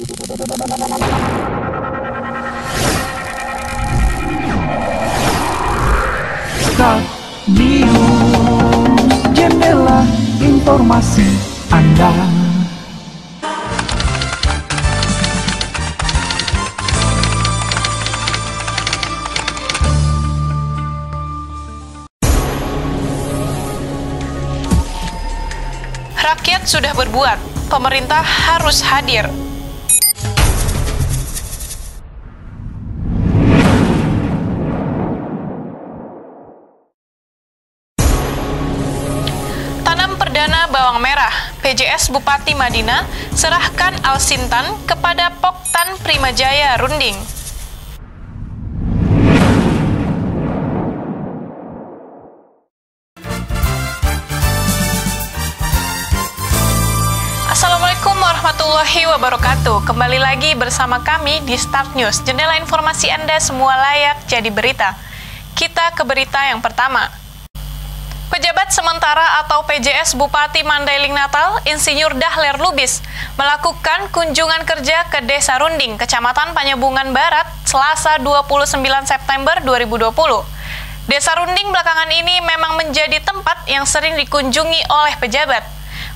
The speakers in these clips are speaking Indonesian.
Star News, jendela informasi Anda. Rakyat sudah berbuat, pemerintah harus hadir. Tanam perdana bawang merah, PJS Bupati Madinah serahkan Al-Sintan kepada Poktan Primajaya Runding. Assalamualaikum warahmatullahi wabarakatuh. Kembali lagi bersama kami di Start News, jendela informasi Anda semua layak jadi berita. Kita ke berita yang pertama. Pejabat sementara atau PJS Bupati Mandailing Natal, Insinyur Dahler Lubis, melakukan kunjungan kerja ke Desa Runding, Kecamatan Panyabungan Barat, Selasa 29 September 2020. Desa Runding belakangan ini memang menjadi tempat yang sering dikunjungi oleh pejabat,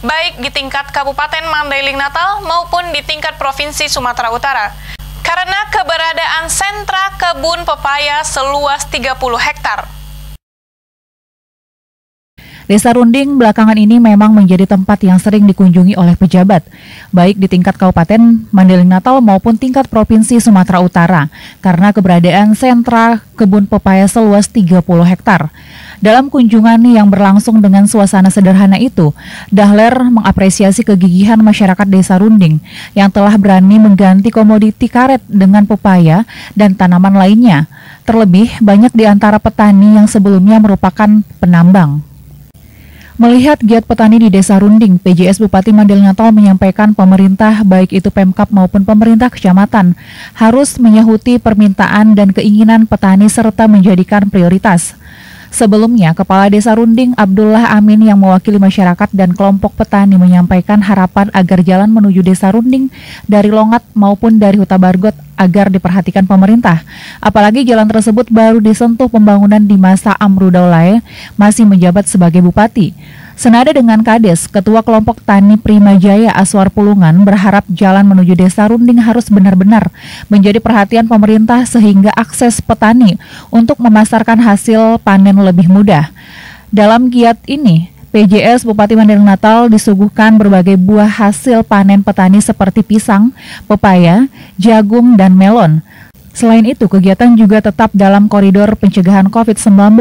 baik di tingkat Kabupaten Mandailing Natal maupun di tingkat Provinsi Sumatera Utara, karena keberadaan sentra kebun pepaya seluas 30 hektar. Desa Runding belakangan ini memang menjadi tempat yang sering dikunjungi oleh pejabat, baik di tingkat Kabupaten Mandailing Natal maupun tingkat Provinsi Sumatera Utara, karena keberadaan sentra kebun pepaya seluas 30 hektar. Dalam kunjungan yang berlangsung dengan suasana sederhana itu, Dahler mengapresiasi kegigihan masyarakat Desa Runding yang telah berani mengganti komoditi karet dengan pepaya dan tanaman lainnya. Terlebih, banyak di antara petani yang sebelumnya merupakan penambang. Melihat giat petani di Desa Runding, PJS Bupati Mandailing Natal menyampaikan pemerintah, baik itu Pemkab maupun pemerintah kecamatan, harus menyahuti permintaan dan keinginan petani serta menjadikan prioritas. Sebelumnya, Kepala Desa Runding Abdullah Amin yang mewakili masyarakat dan kelompok petani menyampaikan harapan agar jalan menuju Desa Runding dari Longat maupun dari Huta Bargot agar diperhatikan pemerintah. Apalagi jalan tersebut baru disentuh pembangunan di masa Amru Daulae masih menjabat sebagai bupati. Senada dengan Kades, Ketua Kelompok Tani Primajaya Aswar Pulungan berharap jalan menuju Desa Runding harus benar-benar menjadi perhatian pemerintah sehingga akses petani untuk memasarkan hasil panen lebih mudah. Dalam giat ini, PJS Bupati Mandailing Natal disuguhkan berbagai buah hasil panen petani seperti pisang, pepaya, jagung, dan melon. Selain itu, kegiatan juga tetap dalam koridor pencegahan COVID-19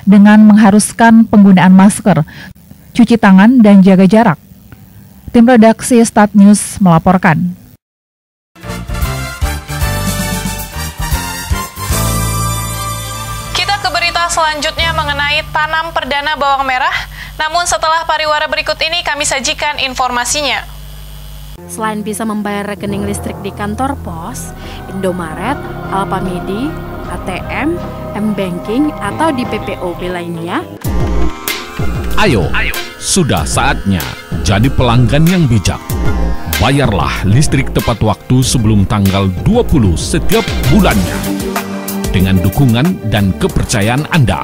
dengan mengharuskan penggunaan masker, cuci tangan, dan jaga jarak. Tim redaksi Start News melaporkan. Kita ke berita selanjutnya mengenai tanam perdana bawang merah. Namun setelah pariwara berikut ini kami sajikan informasinya. Selain bisa membayar rekening listrik di kantor pos, Indomaret, Alfamidi, ATM, M-Banking, atau di PPOB lainnya, Ayo, sudah saatnya jadi pelanggan yang bijak. Bayarlah listrik tepat waktu sebelum tanggal 20 setiap bulannya. Dengan dukungan dan kepercayaan Anda,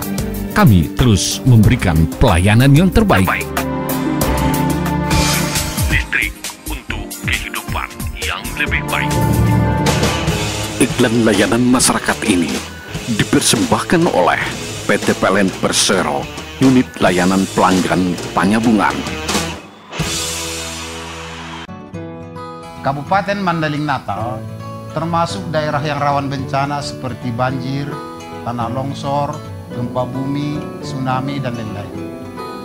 kami terus memberikan pelayanan yang terbaik. Listrik untuk kehidupan yang lebih baik. Iklan layanan masyarakat ini dipersembahkan oleh PT PLN Persero, Unit Layanan Pelanggan Panyabungan. Kabupaten Mandailing Natal termasuk daerah yang rawan bencana seperti banjir, tanah longsor, gempa bumi, tsunami, dan lain-lain.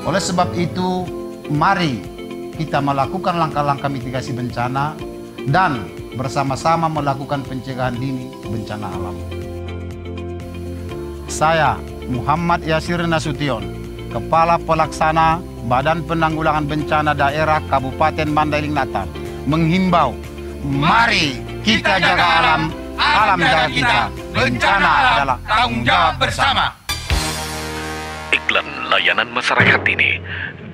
Oleh sebab itu, mari kita melakukan langkah-langkah mitigasi bencana dan bersama-sama melakukan pencegahan dini bencana alam. Saya, Muhammad Yasir Nasution, Kepala Pelaksana Badan Penanggulangan Bencana Daerah Kabupaten Mandailing Natal, menghimbau, mari kita jaga alam, alam jaga kita. Bencana adalah tanggung jawab bersama. Iklan layanan masyarakat ini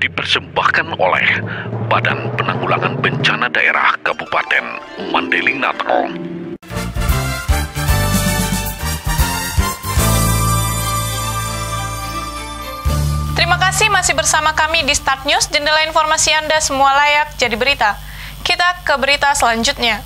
dipersembahkan oleh Badan Penanggulangan Bencana Daerah Kabupaten Mandailing Natal. Terima kasih masih bersama kami di Start News, jendela informasi Anda semua layak jadi berita. Kita ke berita selanjutnya.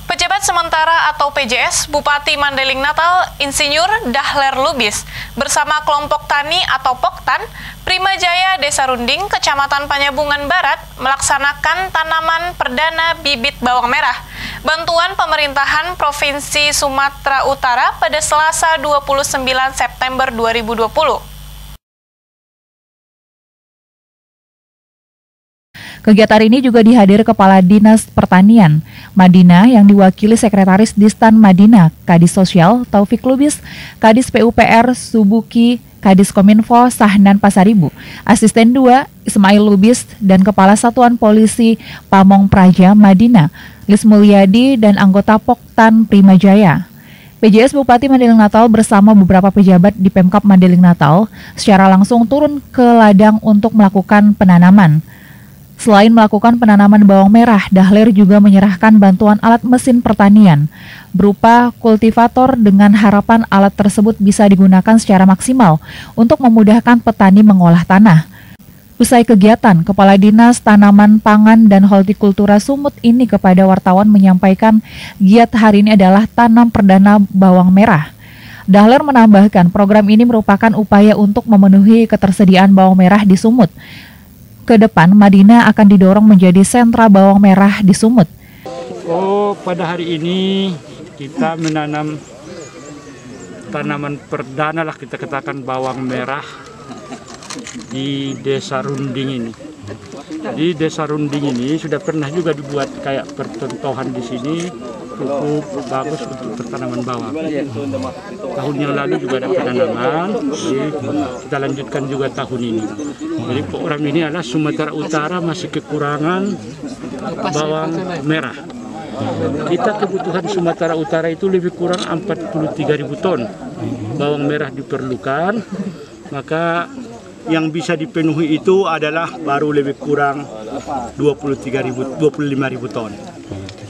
Pejabat sementara atau PJS Bupati Mandailing Natal, Insinyur Dahler Lubis, bersama kelompok tani atau Poktan, Primajaya Desa Runding, Kecamatan Panyabungan Barat, melaksanakan tanaman perdana bibit bawang merah. Bantuan pemerintahan Provinsi Sumatera Utara pada Selasa 29 September 2020. Kegiatan ini juga dihadiri Kepala Dinas Pertanian Madinah yang diwakili Sekretaris Distan Madinah, Kadis Sosial Taufik Lubis, Kadis PUPR Subuki, Kadis Kominfo Sahnan Pasaribu, Asisten 2 Ismail Lubis, dan Kepala Satuan Polisi Pamong Praja Madinah, Lis Mulyadi, dan anggota Poktan Primajaya. PJS Bupati Mandailing Natal bersama beberapa pejabat di Pemkab Mandailing Natal secara langsung turun ke ladang untuk melakukan penanaman. Selain melakukan penanaman bawang merah, Dahler juga menyerahkan bantuan alat mesin pertanian berupa kultivator dengan harapan alat tersebut bisa digunakan secara maksimal untuk memudahkan petani mengolah tanah. Usai kegiatan, Kepala Dinas Tanaman Pangan dan Hortikultura Sumut ini kepada wartawan menyampaikan giat hari ini adalah tanam perdana bawang merah. Dahler menambahkan program ini merupakan upaya untuk memenuhi ketersediaan bawang merah di Sumut. Ke depan, Madinah akan didorong menjadi sentra bawang merah di Sumut. Pada hari ini kita menanam tanaman perdana lah, kita katakan bawang merah di Desa Runding ini. Di Desa Runding ini sudah pernah juga dibuat kayak percontohan di sini, cukup bagus untuk pertanaman bawang. Tahun yang lalu juga ada penanaman, jadi kita lanjutkan juga tahun ini. Jadi program ini adalah Sumatera Utara masih kekurangan bawang merah. Kita kebutuhan Sumatera Utara itu lebih kurang 43.000 ton bawang merah diperlukan, maka yang bisa dipenuhi itu adalah baru lebih kurang 25.000 ton.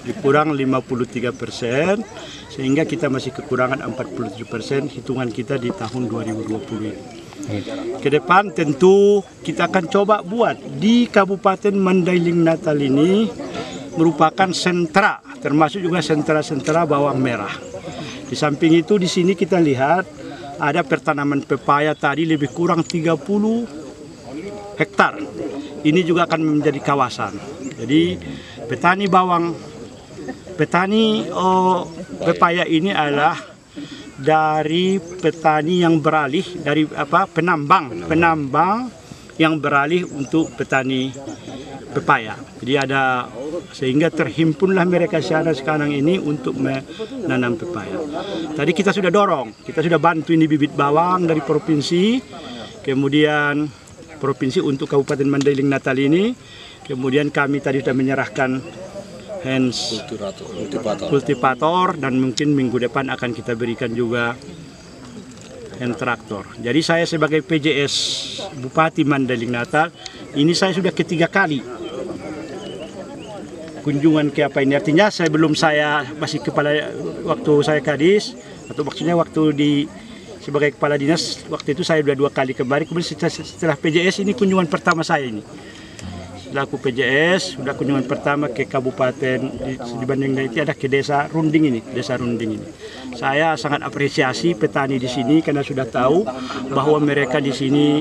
Dikurang 53%, sehingga kita masih kekurangan 47% hitungan kita di tahun 2020. Ke depan tentu kita akan coba buat di Kabupaten Mandailing Natal ini merupakan sentra, termasuk juga sentra-sentra bawang merah. Di samping itu di sini kita lihat ada pertanaman pepaya tadi lebih kurang 30 hektar. Ini juga akan menjadi kawasan. Jadi petani pepaya ini adalah dari petani yang beralih dari penambang yang beralih untuk petani pepaya. Jadi ada sehingga terhimpunlah mereka sekarang ini untuk menanam pepaya. Tadi kita sudah dorong, kita sudah bantu ini bibit bawang dari provinsi, kemudian provinsi untuk Kabupaten Mandailing Natal ini, kemudian kami tadi sudah menyerahkan kultivator, dan mungkin minggu depan akan kita berikan juga hand traktor. Jadi saya sebagai PJS Bupati Mandailing Natal, ini saya sudah ketiga kali kunjungan ke apa ini. Artinya saya masih kepala waktu saya kadis, atau maksudnya waktu sebagai kepala dinas, waktu itu saya sudah 2 kali kembali. Kemudian setelah PJS ini kunjungan pertama saya ini. Selaku PJS, sudah kunjungan pertama ke kabupaten di Bandung itu ada ke Desa Runding ini, Saya sangat apresiasi petani di sini karena sudah tahu bahwa mereka di sini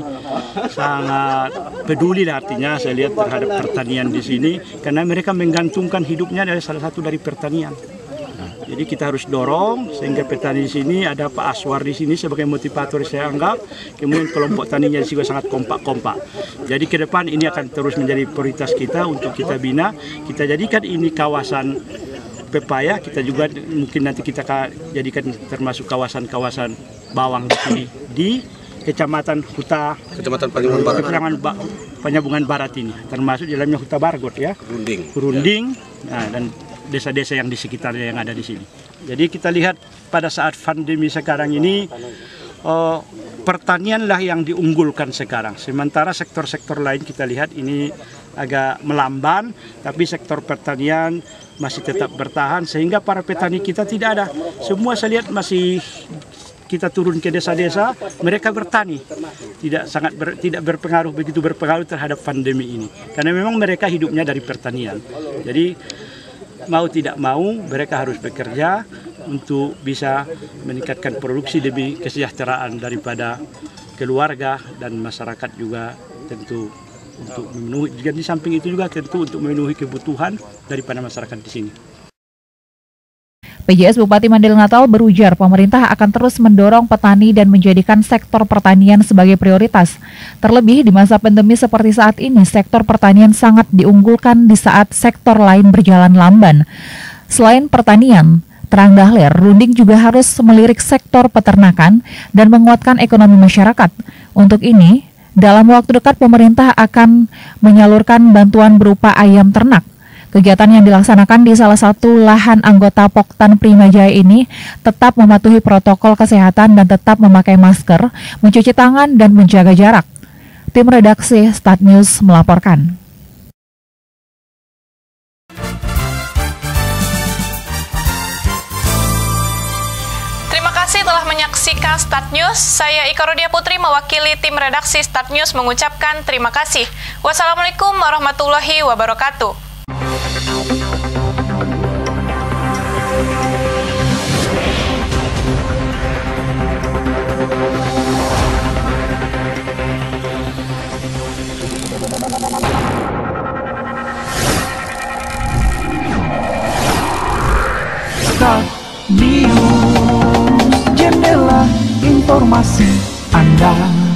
sangat peduli, artinya saya lihat terhadap pertanian di sini, karena mereka menggantungkan hidupnya dari salah satu dari pertanian. Jadi kita harus dorong sehingga petani di sini, ada Pak Aswar di sini sebagai motivator saya anggap, kemudian kelompok taninya juga sangat kompak-kompak. Jadi ke depan ini akan terus menjadi prioritas kita untuk kita bina, kita jadikan ini kawasan pepaya, kita juga mungkin nanti kita jadikan termasuk kawasan-kawasan bawang di sini di Kecamatan Panyabungan Barat ini, termasuk dalamnya Huta Bargot ya, Runding, nah, dan desa-desa yang di sekitarnya yang ada di sini. Jadi kita lihat pada saat pandemi sekarang ini, pertanianlah yang diunggulkan sekarang. Sementara sektor-sektor lain kita lihat ini agak melamban, tapi sektor pertanian masih tetap bertahan sehingga para petani kita tidak ada. Semua saya lihat masih kita turun ke desa-desa, mereka bertani. Tidak berpengaruh, begitu berpengaruh terhadap pandemi ini. Karena memang mereka hidupnya dari pertanian. Jadi mau tidak mau mereka harus bekerja untuk bisa meningkatkan produksi demi kesejahteraan daripada keluarga dan masyarakat juga tentu untuk memenuhi. Juga di samping itu juga tentu untuk memenuhi kebutuhan daripada masyarakat di sini. PJS Bupati Mandailing Natal berujar pemerintah akan terus mendorong petani dan menjadikan sektor pertanian sebagai prioritas. Terlebih di masa pandemi seperti saat ini, sektor pertanian sangat diunggulkan di saat sektor lain berjalan lamban. Selain pertanian, terang dahlir, Runding juga harus melirik sektor peternakan dan menguatkan ekonomi masyarakat. Untuk ini, dalam waktu dekat pemerintah akan menyalurkan bantuan berupa ayam ternak. Kegiatan yang dilaksanakan di salah satu lahan anggota Poktan Primajaya ini tetap mematuhi protokol kesehatan dan tetap memakai masker, mencuci tangan, dan menjaga jarak. Tim redaksi Start News melaporkan. Terima kasih telah menyaksikan Start News. Saya Ika Rodia Putri mewakili tim redaksi Start News mengucapkan terima kasih. Wassalamualaikum warahmatullahi wabarakatuh. Start News, jendela informasi Anda.